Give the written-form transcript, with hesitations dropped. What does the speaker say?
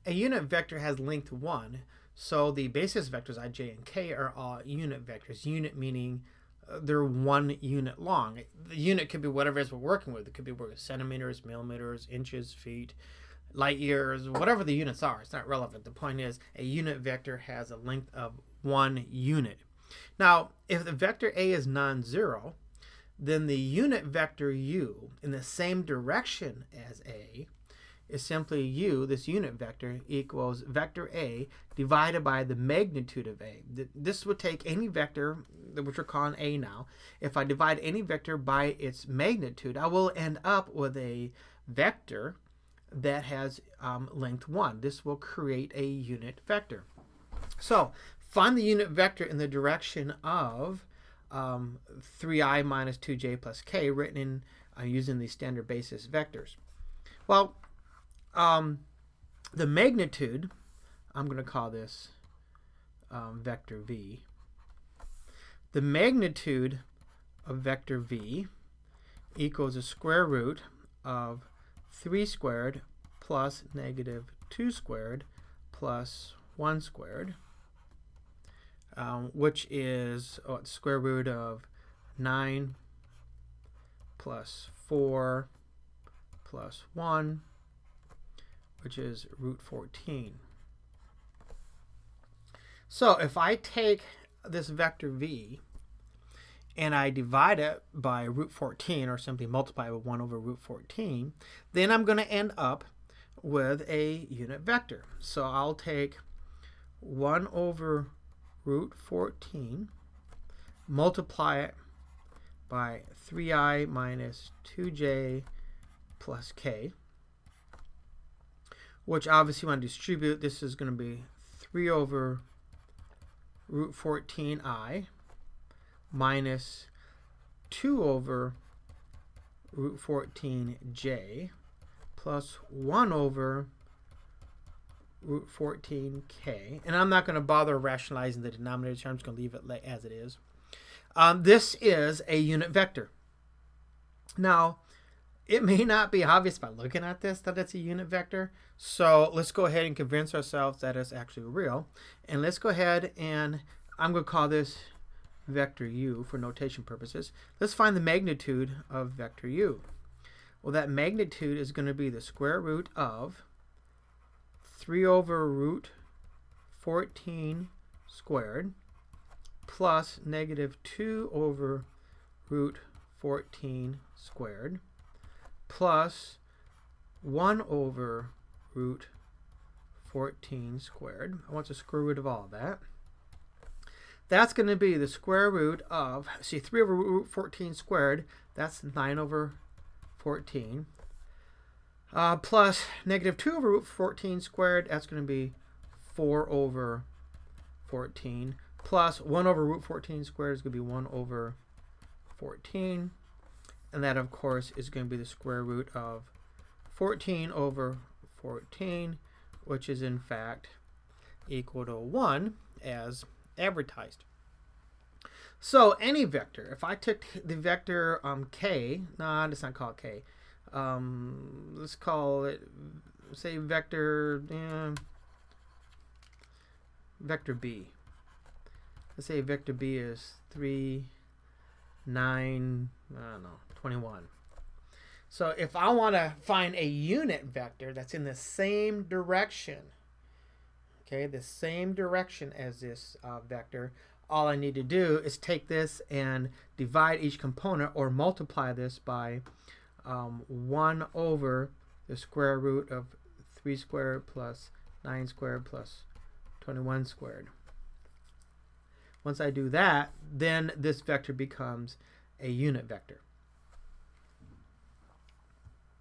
a unit vector has length 1, so the basis vectors I, j, and k are all unit vectors. Unit meaning they're 1 unit long. The unit could be whatever it is we're working with. It could be centimeters, millimeters, inches, feet, light years, whatever the units are. It's not relevant. The point is a unit vector has a length of 1 unit. Now, if the vector A is non-zero, then the unit vector u in the same direction as A is simply u, this unit vector, equals vector A divided by the magnitude of A. This would take any vector, which we're calling A now. If I divide any vector by its magnitude, I will end up with a vector that has length 1. This will create a unit vector. So find the unit vector in the direction of 3i minus 2j plus k, written in using these standard basis vectors. Well, the magnitude, I'm going to call this vector v. The magnitude of vector v equals the square root of 3 squared plus negative 2 squared plus 1 squared, which is the square root of 9 plus 4 plus 1, which is root 14. So if I take this vector v and I divide it by root 14, or simply multiply with 1 over root 14, then I'm going to end up with a unit vector. So I'll take 1 over root 14, multiply it by 3i minus 2j plus k, which obviously when I distribute, this is going to be 3 over root 14i minus 2 over root 14j plus 1 over root 14k. And I'm not going to bother rationalizing the denominator, so I'm just going to leave it as it is. This is a unit vector. Now, it may not be obvious by looking at this that it's a unit vector. So let's go ahead and convince ourselves that it's actually real. And let's go ahead and I'm going to call this vector u for notation purposes. Let's find the magnitude of vector u. Well, that magnitude is going to be the square root of 3 over root 14 squared plus negative 2 over root 14 squared plus 1 over root 14 squared. I want the square root of all of that. That's going to be the square root of, see, 3 over root 14 squared, that's 9 over 14, plus negative 2 over root 14 squared, that's going to be 4 over 14, plus 1 over root 14 squared is going to be 1 over 14. And that, of course, is going to be the square root of 14 over 14, which is, in fact, equal to 1 as advertised. So any vector, if I took the vector k, let's not call it k. Let's call it, say, vector b. Let's say vector b is 3, 9, I don't know, 21. So if I want to find a unit vector that's in the same direction, okay, the same direction as this vector, all I need to do is take this and divide each component or multiply this by 1 over the square root of 3 squared plus 9 squared plus 21 squared. Once I do that, then this vector becomes a unit vector.